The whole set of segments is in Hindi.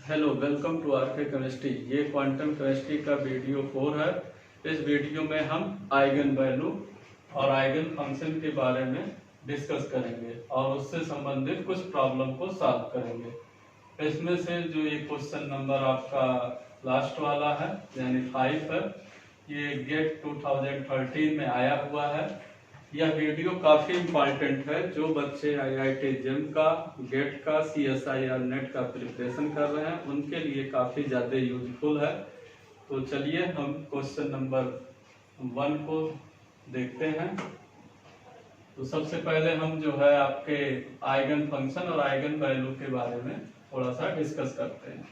हेलो, वेलकम टू आर के केमिस्ट्री। ये क्वांटम केमिस्ट्री का वीडियो 4 है। इस वीडियो में हम आइगन वैल्यू और आइगन फंक्शन के बारे में डिस्कस करेंगे और उससे संबंधित कुछ प्रॉब्लम को सॉल्व करेंगे। इसमें से जो ये क्वेश्चन नंबर आपका लास्ट वाला है यानी 5 है, ये गेट 2013 में आया हुआ है। यह वीडियो काफी इम्पोर्टेंट है जो बच्चे IIT जेम का, गेट का, CSI और नेट का प्रिपरेशन कर रहे हैं उनके लिए काफी ज्यादा यूजफुल है। तो चलिए हम क्वेश्चन नंबर 1 को देखते हैं। तो सबसे पहले हम जो है आपके आइगन फंक्शन और आइगन वैल्यू के बारे में थोड़ा सा डिस्कस करते हैं।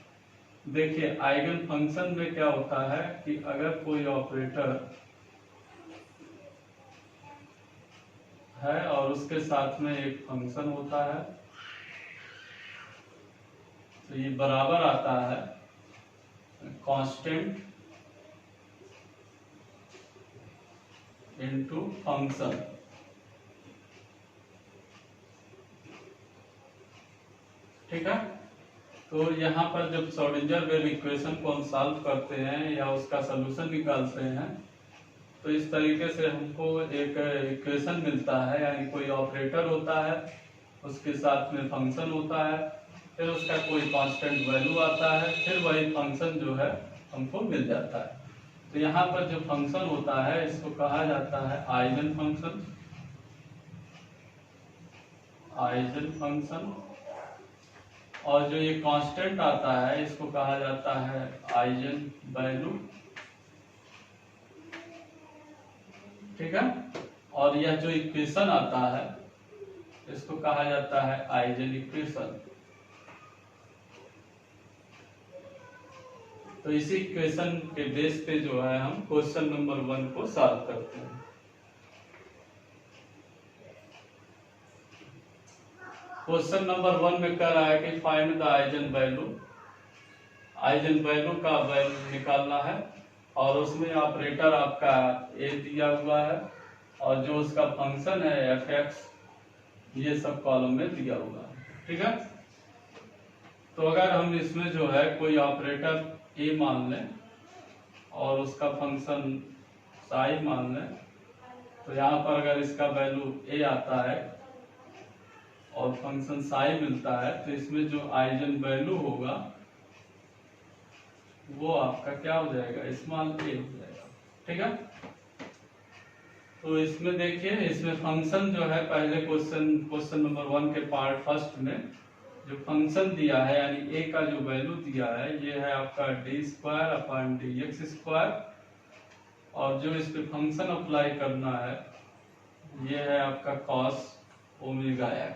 देखिए, आइगन फंक्शन में क्या होता है कि अगर कोई ऑपरेटर है और उसके साथ में एक फंक्शन होता है तो ये बराबर आता है कांस्टेंट इनटू फंक्शन। ठीक है, तो यहाँ पर जब श्रोडिंगर वेव इक्वेशन को हम सॉल्व करते हैं या उसका सलूशन निकालते हैं तो इस तरीके से हमको एक इक्वेशन मिलता है, यानी कोई ऑपरेटर होता है, उसके साथ में फंक्शन होता है, फिर उसका कोई कांस्टेंट वैल्यू आता है, फिर वही फंक्शन जो है हमको मिल जाता है। तो यहाँ पर जो फंक्शन होता है इसको कहा जाता है आइगन फंक्शन। आइगन फंक्शन और जो ये कांस्टेंट आता है इसको कहा जाता है आइगन वैल्यू। ठीक है, और यह जो इक्वेशन आता है इसको कहा जाता है आइगन इक्वेशन। तो इसी इक्वेशन के बेस पे जो है हम क्वेश्चन नंबर 1 को सॉल्व करते हैं। क्वेश्चन नंबर 1 में कह रहा है कि find the eigen value. Eigen value का वैल्यू निकालना है और उसमें ऑपरेटर आपका ए दिया हुआ है और जो उसका फंक्शन है fx, ये सब कॉलम में दिया हुआ है। ठीक है, तो अगर हम इसमें जो है कोई ऑपरेटर ए मान लें और उसका फंक्शन साई मान लें तो यहाँ पर अगर इसका वैल्यू ए आता है और फंक्शन साई मिलता है तो इसमें जो आइगन वैल्यू होगा वो आपका क्या हो जाएगा, स्मॉल ए हो जाएगा। ठीक है, तो इसमें देखिए, इसमें फंक्शन जो है पहले क्वेश्चन नंबर 1 के पार्ट फर्स्ट में जो फंक्शन दिया है यानी ए का जो वैल्यू दिया है ये है आपका d²/dx², और जो इस पे फंक्शन अप्लाई करना है ये है आपका cos ω(x).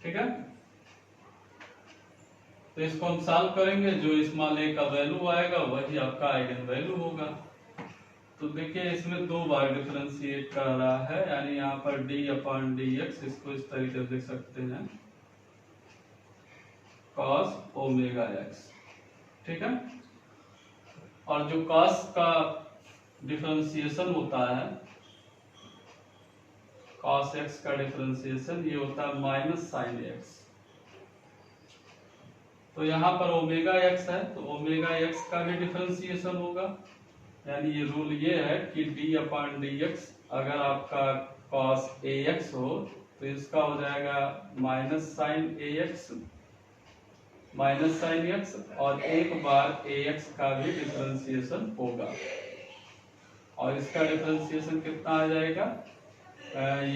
ठीक है, तो इसको हम सॉल्व करेंगे, जो स्मॉल ए का वैल्यू आएगा वही आपका आइगन वैल्यू होगा। तो देखिए इसमें 2 बार डिफरेंशिएट कर रहा है, यानी यहाँ पर d/dx, इसको इस तरीके से देख सकते हैं cos ω(x). ठीक है, और जो cos का डिफरेंशिएशन होता है, cos x का डिफरेंशिएशन ये होता है -sin x। तो यहाँ पर ω(x) है तो ω(x) का भी डिफरेंशिएशन होगा, यानी ये रूल ये है कि d/dx अगर आपका cos ax हो तो इसका हो जाएगा -sin x, और एक बार ax का भी डिफरेंशिएशन होगा और इसका डिफरेंशिएशन कितना आ जाएगा,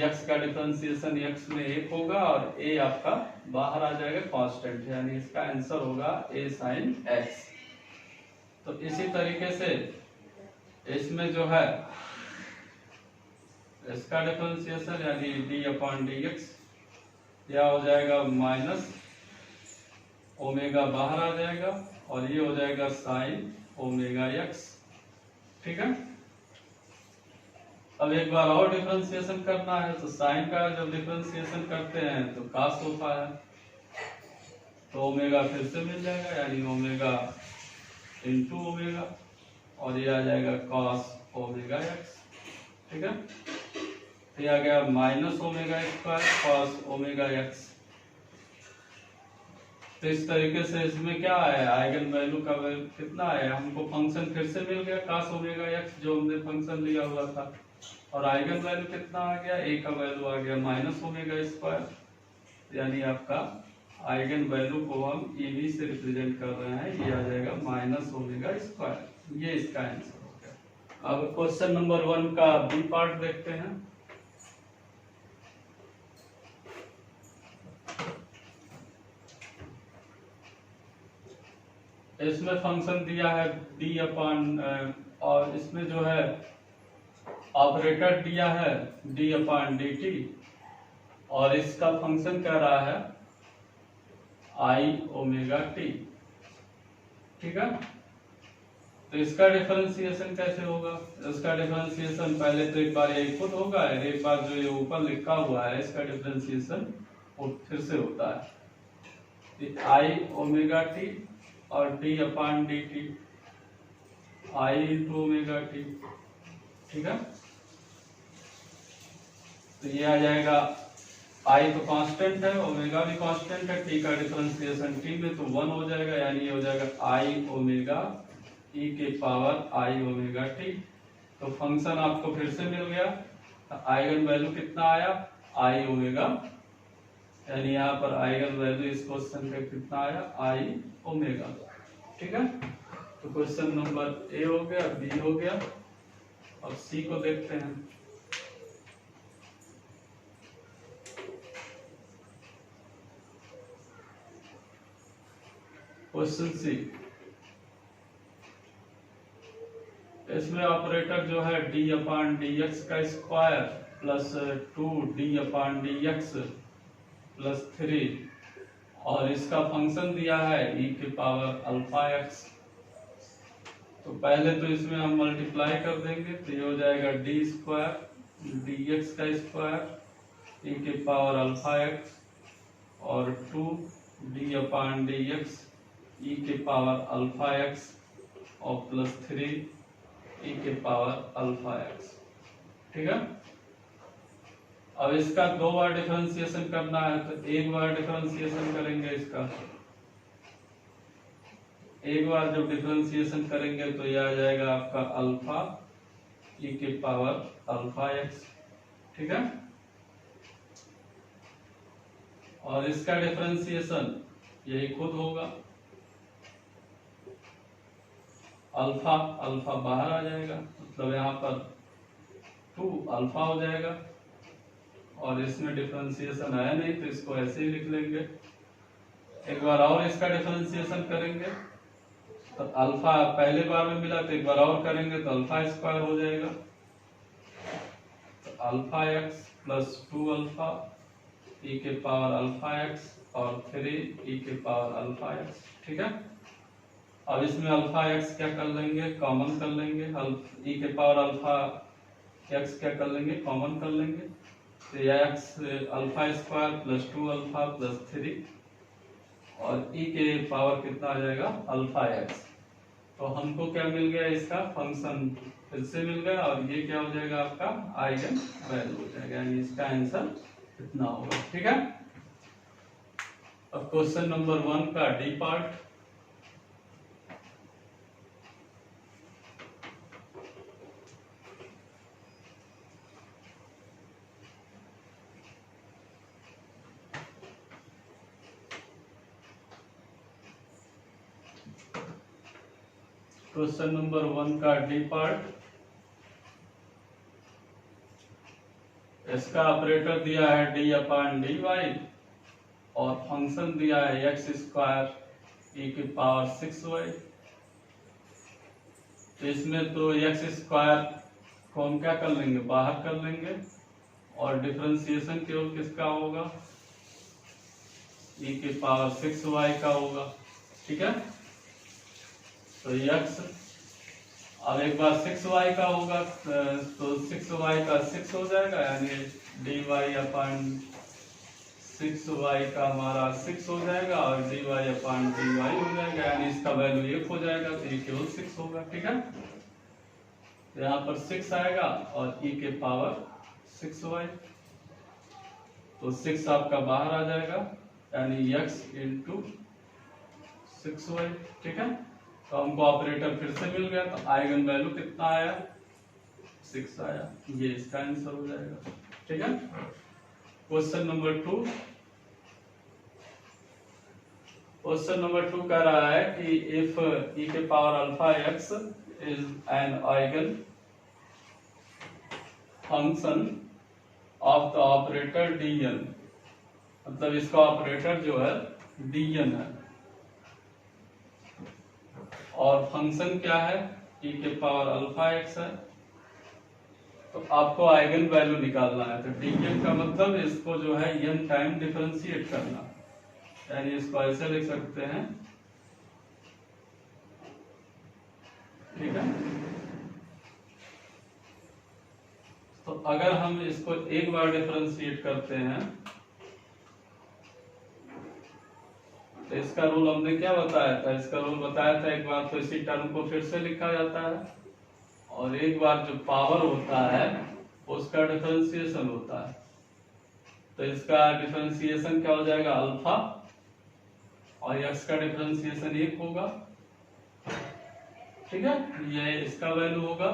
x का डिफरेंशिएशन x में 1 होगा और a आपका बाहर आ जाएगा, कांस्टेंट, यानी इसका आंसर होगा a sin x। तो इसी तरीके से इसमें जो है इसका डिफरेंशिएशन यानी d/dx यह हो जाएगा माइनस ओमेगा बाहर आ जाएगा और ये हो जाएगा sin ω(x). ठीक है, अब एक बार और डिफरेंशिएशन करना है तो साइन का जब डिफरेंशिएशन करते हैं तो cos होता है, तो ओमेगा फिर से मिल जाएगा यानी ओमेगा इंटू ओमेगा और ये आ जाएगा cos ω(x). ठीक है, तो ये आ गया -ω(² cos ω(x). तो इस तरीके से इसमें क्या आया, आइगन वैल्यू का वैल्यू कितना आया, हमको फंक्शन फिर से मिल गया cos ओमेगा x जो हमने फंक्शन लिया हुआ था, और आइगन वैल्यू कितना आ गया, a का वैल्यू आ गया माइनस ओमेगा स्क्वायर, यानी आपका आइगन वैल्यू को हम EV से रिप्रेजेंट कर रहे हैं, ये आ जाएगा माइनस ओमेगा स्क्वायर, ये इसका आंसर हो गया। अब क्वेश्चन नंबर 1 का बी पार्ट देखते हैं। इसमें फंक्शन दिया है d अपॉन, और इसमें जो है ऑपरेटर दिया है d अपॉन dt, और इसका फंक्शन कह रहा है i ओमेगा t, ठीक है। तो इसका डिफरेंशिएशन कैसे होगा, इसका डिफरेंशिएशन पहले तो एक बार यही खुद होगा, एक बार जो ये ऊपर लिखा हुआ है इसका डिफरेंशिएशन फिर से होता है, i ओमेगा t और d upon dt, i into omega t, ठीक है। तो ये आ जाएगा, i तो कांस्टेंट है, ओमेगा भी कांस्टेंट है, t का डिफरेंशिएशन t में तो 1 हो जाएगा, यानी ये हो जाएगा i ओमेगा e के पावर i ओमेगा t। तो फंक्शन आपको फिर से मिल गया, आइगन वैल्यू कितना आया, i ओमेगा, यानी यहाँ पर आइगन वैल्यू इस क्वेश्चन का कितना आया, i ओमेगा, ठीक है। तो क्वेश्चन नंबर ए हो गया, बी हो गया, अब सी को देखते हैं। क्वेश्चन सी, इसमें ऑपरेटर जो है d अपॉन dx का square plus 2d upon dx plus 3, और इसका फंक्शन दिया है e के पावर अल्फा x। तो पहले तो इसमें हम मल्टीप्लाई कर देंगे, तो ये हो जाएगा d स्क्वायर dx का स्क्वायर e के पावर अल्फा x और 2d अपॉन dx e के पावर अल्फा x और प्लस 3 e के पावर अल्फा x, ठीक है। अब इसका 2 बार डिफरेंशिएशन करना है, तो एक बार डिफरेंशिएशन करेंगे इसका, एक बार जब डिफरेंशिएशन करेंगे तो यह आ जाएगा आपका अल्फा e के पावर अल्फा x, ठीक है। और इसका डिफरेंशिएशन यही खुद होगा, अल्फा अल्फा बाहर आ जाएगा, मतलब यहाँ पर 2 अल्फा हो जाएगा, और इसमें डिफरेंशिएशन आया नहीं तो इसको ऐसे ही लिख लेंगे। एक बार और इसका डिफरेंशिएशन करेंगे तो अल्फा पहले बार में मिला, तो एक बार और करेंगे तो अल्फा स्क्वायर हो जाएगा, तो अल्फा एक्स प्लस 2 अल्फा ई के पावर अल्फा एक्स और 3 ई के पावर अल्फा एक्स, ठीक है। अब इसमें अल्फा एक्स क्या कर लेंगे, कॉमन कर लेंगे, ई के पावर अल्फा एक्स क्या कर लेंगे, कॉमन कर लेंगे, तो x alpha square plus 2 alpha plus 3 और ई के पावर कितना आ जाएगा, अल्फा एक्स। तो हमको क्या मिल गया, इसका फंक्शन फिर से मिल गया, और ये क्या हो जाएगा आपका आइगन वैल्यू हो जाएगा, यानी इसका आंसर इतना होगा, ठीक है। अब क्वेश्चन नंबर 1 का डी पार्ट, क्वेश्चन नंबर 1 का डी पार्ट, इसका ऑपरेटर दिया है d अपॉन dy और फंक्शन दिया है एक्स स्क्वायर e की पावर 6y। तो इसमें तो एक्स स्क्वायर को हम क्या कर लेंगे, बाहर कर लेंगे, और डिफरेंशिएशन केवल किसका होगा, e की पावर 6y का होगा, ठीक है। तो x अब एक बार 6y का होगा, तो 6y का 6 हो जाएगा, यानी dy अपॉन 6y का हमारा 6 हो जाएगा, और dy अपॉन dy हो जाएगा, यानी इसका वैल्यू 1 हो जाएगा, तो ये केवल 6 होगा, ठीक है। तो यहाँ पर 6 आएगा और e के पावर 6y, तो 6 आपका बाहर आ जाएगा, यानी x इंटू 6y, ठीक है। तो हमको ऑपरेटर फिर से मिल गया, तो आइगन वैल्यू कितना आया, 6 आया। ये इसका आंसर हो जाएगा, ठीक है। क्वेश्चन नंबर 2, क्वेश्चन नंबर 2 कह रहा है कि इफ e के power alpha x is an eigen function of the operator dn, मतलब इसका ऑपरेटर जो है dn है और फंक्शन क्या है, e के पावर अल्फा x है। तो आपको आइगन वैल्यू निकालना है। तो dn का मतलब इसको जो है n टाइम डिफरेंशिएट करना, यानी इसको ऐसे लिख सकते हैं, ठीक है। तो अगर हम इसको एक बार डिफरेंशिएट करते हैं तो इसका रूल हमने क्या बताया था, इसका रूल बताया था एक बार तो इसी टर्म को फिर से लिखा जाता है और एक बार जो पावर होता है उसका डिफरेंशिएशन होता है। तो इसका डिफरेंशिएशन क्या हो जाएगा, अल्फा, और x का डिफरेंशिएशन 1 होगा, ठीक है। ये इसका वैल्यू होगा।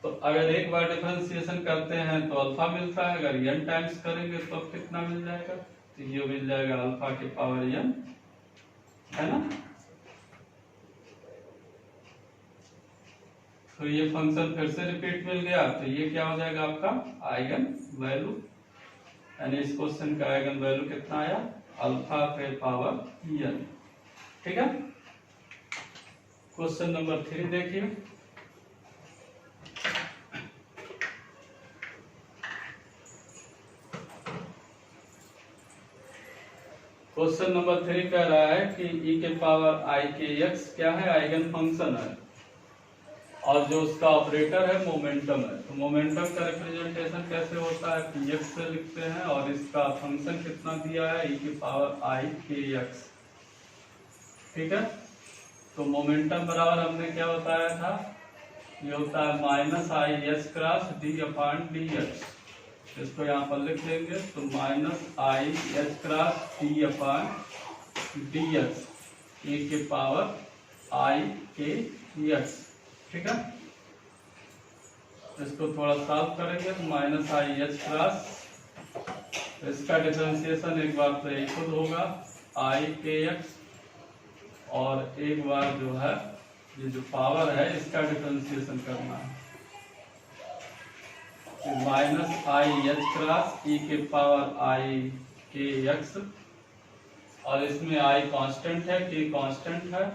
तो अगर एक बार डिफरेंशिएशन करते हैं तो अल्फा मिलता है, अगर n टाइम्स करेंगे तो कितना मिल जाएगा, तो ये मिल जाएगा अल्फा के पावर n, है ना। तो ये फंक्शन फिर से रिपीट मिल गया, तो ये क्या हो जाएगा आपका आइगन वैल्यू, यानी इस क्वेश्चन का आइगन वैल्यू कितना आया, अल्फा के पावर n, ठीक है। क्वेश्चन नंबर 3 देखिए, क्वेश्चन नंबर 3 कह रहा है कि e के पावर i के x क्या है, आइगन फंक्शन है और जो उसका ऑपरेटर है मोमेंटम है। तो मोमेंटम का रिप्रेजेंटेशन कैसे होता है, px से लिखते हैं और इसका फंक्शन कितना दिया है, e के पावर i के x, ठीक है। तो मोमेंटम बराबर हमने क्या बताया था, ये होता है minus I H cross D upon D x. इसको यहाँ पर लिख देंगे, तो minus I H cross D upon D x e के पावर आई के एक्स, ठीक है। इसको थोड़ा सॉल्व करेंगे तो माइनस आई एच क्रॉस, इसका डिफरेंशिएशन एक बार तो एक खुद होगा आई के एक्स और एक बार जो है ये जो पावर है इसका डिफरेंशिएशन करना है, माइनस आई एच क्रॉस ई के पावर आई के एक्स, और इसमें आई कांस्टेंट है, के कांस्टेंट है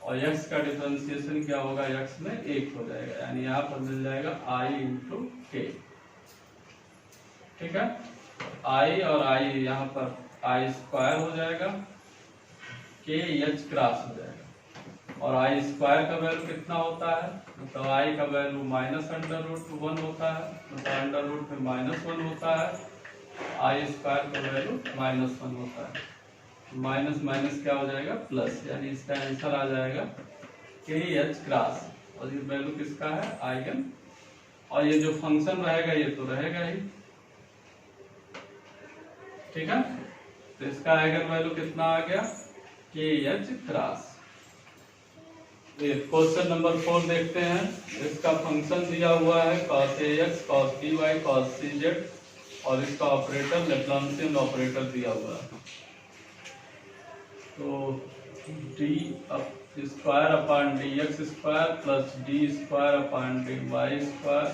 और x का डिफरेंशिएशन क्या होगा, x में 1 हो जाएगा, यानी यहाँ पर मिल जाएगा i इंटू के, ठीक है। i और i यहाँ पर i स्क्वायर हो जाएगा, के एच क्रॉस हो जाएगा और i स्क्वायर का वैल्यू कितना होता है, तो i का वैल्यू माइनस अंडर रूट 1 होता है, तो अंडर रूट में -1 होता है, i स्क्वायर का वैल्यू -1 होता है, माइनस माइनस क्या हो जाएगा प्लस, यानी इसका आंसर आ जाएगा के एच क्रॉस, और ये वैल्यू किसका है, आइगन, और ये जो फंक्शन रहेगा ये तो रहेगा ही, ठीक है। तो इसका आइगन वैल्यू कितना आ गया, के एच क्रॉस। क्वेश्चन नंबर 4 देखते हैं, इसका फंक्शन दिया हुआ है cos ax cos by cos cz और इसका ऑपरेटर लैप्लासियन ऑपरेटर दिया हुआ है। तो D square upon D X square plus D square upon D Y square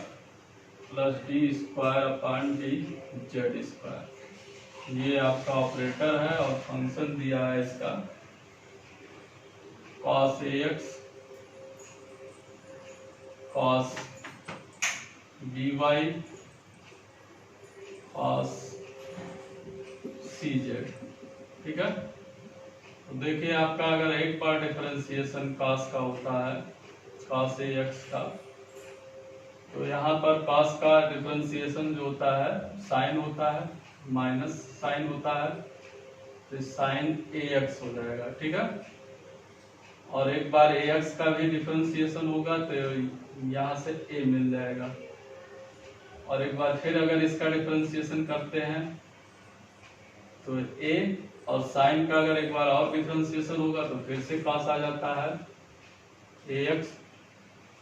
plus D square upon D Z square, ये आपका ऑपरेटर है और फंक्शन दिया है इसका cos ax cos by cos cz, ठीक है। तो देखिए आपका अगर एक बार डिफरेंशिएशन cos का होता है, cos ax का, तो यहाँ पर cos का डिफरेंशिएशन जो होता है साइन होता है, माइनस साइन होता है, तो साइन ax हो जाएगा, ठीक है। और एक बार ax का भी डिफरेंशिएशन होगा तो यहाँ से a मिल जाएगा, और एक बार फिर अगर इसका डिफरेंशिएशन करते हैं तो a और साइन का अगर एक बार और डिफरेंशिएशन होगा तो फिर से cos आ जाता है ax,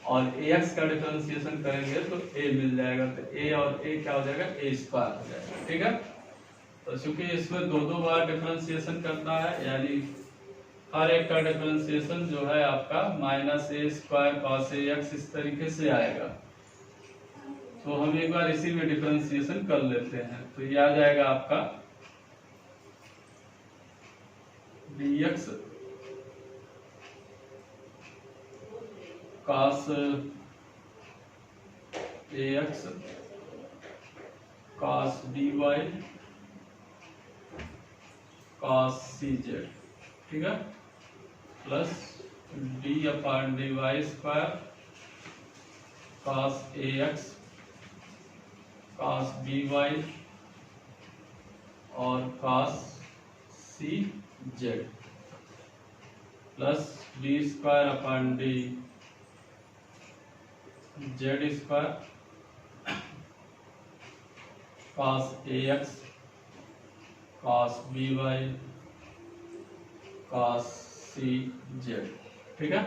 और ax का डिफरेंशिएशन करेंगे तो a मिल जाएगा, तो a और a क्या हो जाएगा, a स्क्वायर हो जाएगा। ठीक है, तो चूंकि इसमें दो बार डिफरेंशिएशन करना है, यानी हर एक का डिफरेंशिएशन जो है आपका -a² cos ax इस तरीके से आएगा। तो हम एक बार इसी में डिफरेंशिएशन कर लेते हैं, तो ये आ जाएगा आपका dx cos ax cos dy cos cz, ठीक है, plus d/dy² cos ax cos by और cos cz, plus d² z² cos ax cos by cos cz। ठीक है,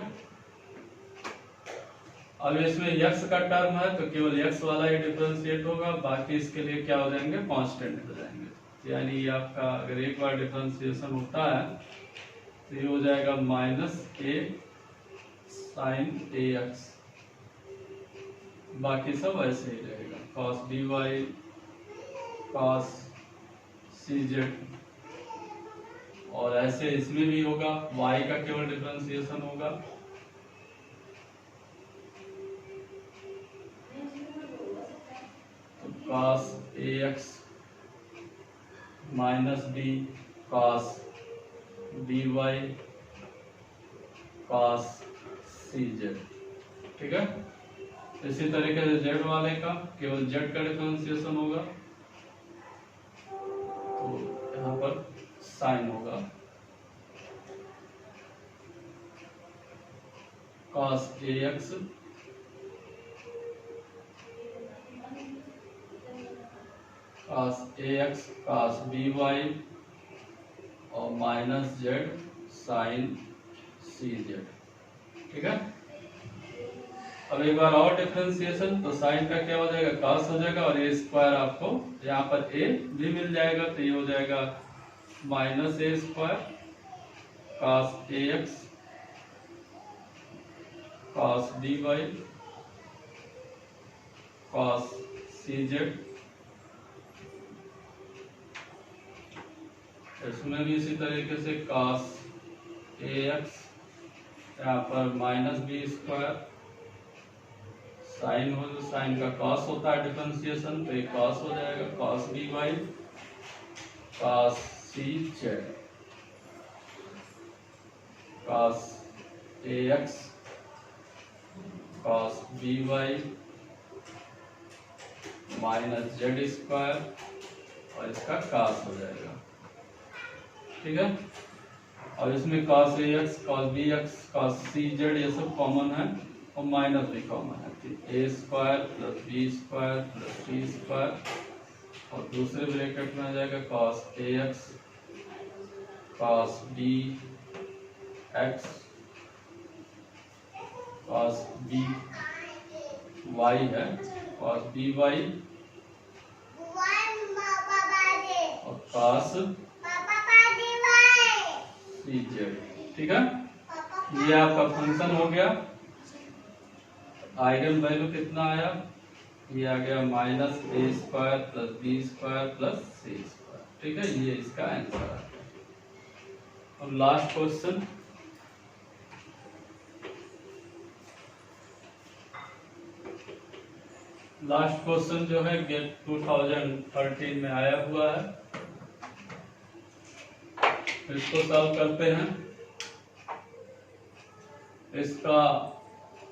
अब इसमें x का टर्म है तो केवल x वाला ही डिफरेंशिएट होगा, बाकी इसके लिए क्या हो जाएंगे, कांस्टेंट हो जाएंगे। यानी ये आपका अगर एक बार डिफरेंशिएशन होता है तो ये हो जाएगा -a sin ax, बाकी सब ऐसे ही रहेगा, cos dy cos cz, और ऐसे इसमें भी होगा, y का केवल डिफरेंशिएशन होगा, तो cos ax -d cos dy cos cz। ठीक है, इसी तरीके से z वाले का केवल z का डिफरेंशिएशन होगा, तो यहाँ पर साइन होगा cos ax cos by और -z sin cz। ठीक है, अब एक बार और डिफरेंशिएशन, तो साइन का क्या हो जाएगा, cos हो जाएगा, और a² आपको यहाँ पर a भी मिल जाएगा, तो ये हो जाएगा -a² cos ax cos dy cos cz। इसमें भी इसी तरीके से cos ax यहाँ पर -b², साइन हो, जो साइन का cos होता है डिफरेंशिएशन, तो ये cos हो जाएगा, cos by cos cz cos ax cos by -z² और इसका cos हो जाएगा। ठीक है, और इसमें cos ax cos bx cos cz ये सब कॉमन है, और माइनस भी कॉमन है, a² + b² + c², और दूसरे ब्रैकेट में आ जाएगा cos ax cos bx cos by है, cos by और cos cz। ठीक है, ये आपका फंक्शन हो गया। आइगन वैल्यू कितना आया, ये आ गया -a² + b² + c²। ठीक है, ये इसका आंसर है। अब लास्ट क्वेश्चन, जो है गेट 2013 में आया हुआ है, इसको सॉल्व करते हैं। इसका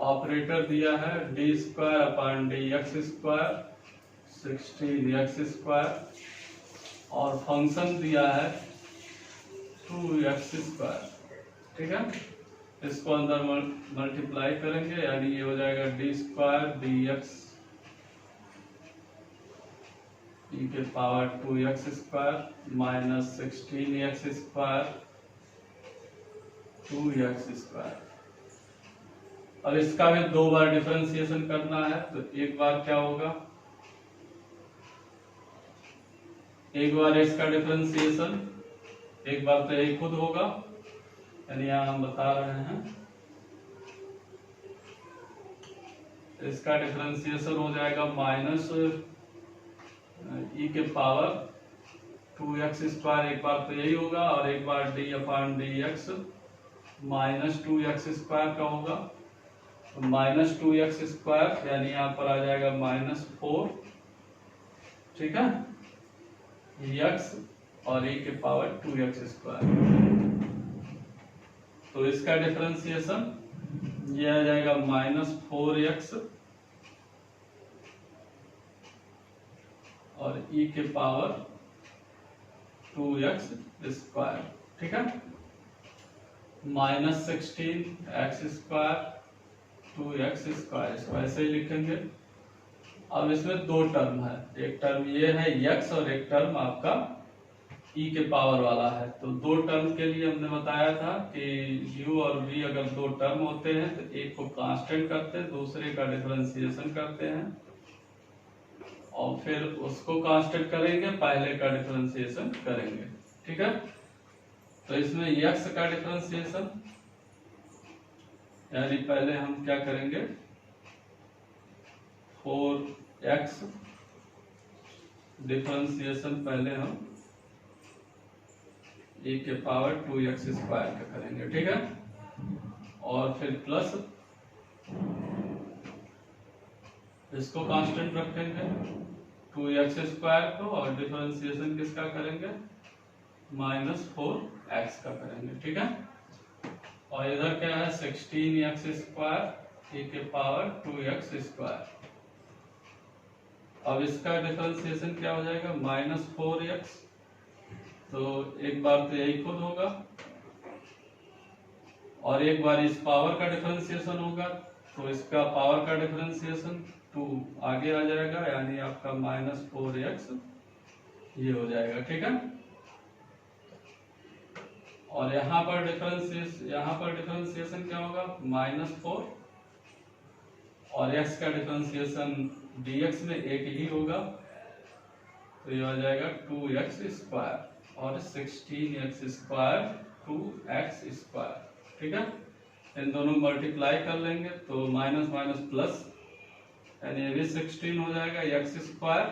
ऑपरेटर दिया है d²/dx² 16x², और फंक्शन दिया है 2x²। ठीक है, इसको अंदर मल्टीप्लाई करेंगे, यानी ये हो जाएगा d² dx ई के power 2x square minus 16x square 2x square. अब इसका भी 2 बार डिफरेंशिएशन करना है, तो एक बार क्या होगा, एक बार इसका डिफरेंशिएशन, एक बार तो यही खुद होगा, यानी यहां हम बता रहे हैं इसका डिफरेंशिएशन हो जाएगा माइनस ई के पावर 2x स्क्वायर, एक बार तो यही होगा, और एक बार D upon D X minus 2x square का होगा, तो माइनस 2x स्क्वायर यानी यहाँ पर आ जाएगा -4, ठीक है, x और e के पावर 2x स्क्वायर। तो इसका डिफरेंशिएशन ये आ जाएगा -4x और e के पावर 2x स्क्वायर, ठीक है, -16x स्क्वायर 2x स्क्वायर, इसको ऐसे ही लिखेंगे। अब इसमें 2 टर्म है, एक टर्म ये है x और एक टर्म आपका e के पावर वाला है। तो 2 टर्म के लिए हमने बताया था कि u और v अगर 2 टर्म होते हैं तो एक को कांस्टेंट करते हैं, दूसरे का डिफरेंशिएशन करते हैं और फिर उसको कांस्टेंट करेंगे, पहले का डिफरेंशिएशन करेंगे, ठीक है। तो इसमें x का डिफरेंशिएशन यानी पहले हम क्या करेंगे, 4x डिफरेंशिएशन पहले हम e के पावर 2x स्क्वायर का करेंगे, ठीक है, और फिर प्लस इसको कांस्टेंट रखेंगे 2x स्क्वायर को, और डिफरेंशिएशन किसका करेंगे, -4x का करेंगे, ठीक है। और इधर क्या है 16x स्क्वायर e के पावर 2x स्क्वायर। अब इसका डिफरेंशिएशन क्या हो जाएगा, -4x, तो एक बार तो यही खुद होगा और एक बार इस पावर का डिफरेंशिएशन होगा, तो इसका पावर का डिफरेंशिएशन 2 आगे आ जाएगा, यानी आपका -4x ये हो जाएगा, ठीक है। और यहाँ पर डिफरेंशिएशन क्या होगा, -4 और x का डिफरेंशिएशन dx में एक ही होगा, तो ये आ जाएगा 2x स्क्वायर और 16x स्क्वायर 2x स्क्वायर, ठीक है। इन दोनों मल्टीप्लाई कर लेंगे तो माइनस माइनस प्लस, यानी ये भी 16 हो जाएगा, x square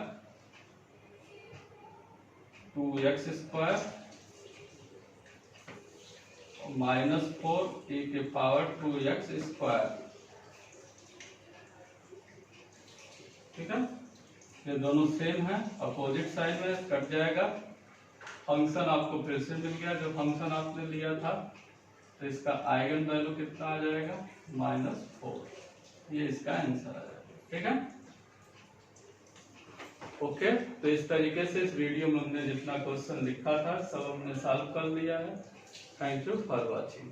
2x square -4 e के पावर 2x स्क्वायर, ठीक है। ये दोनों सेम है, अपोजिट साइड में कट जाएगा। फंक्शन आपको फिर से मिल गया, जो फंक्शन आपने लिया था, तो इसका आइगन वैल्यू कितना आ जाएगा, -4, ये इसका आंसर आ जाएगा, ठीक है। ओके, तो इस तरीके से इस वीडियो में हमने जितना क्वेश्चन लिखा था सब हमने सॉल्व कर लिया है। Thank you for watching.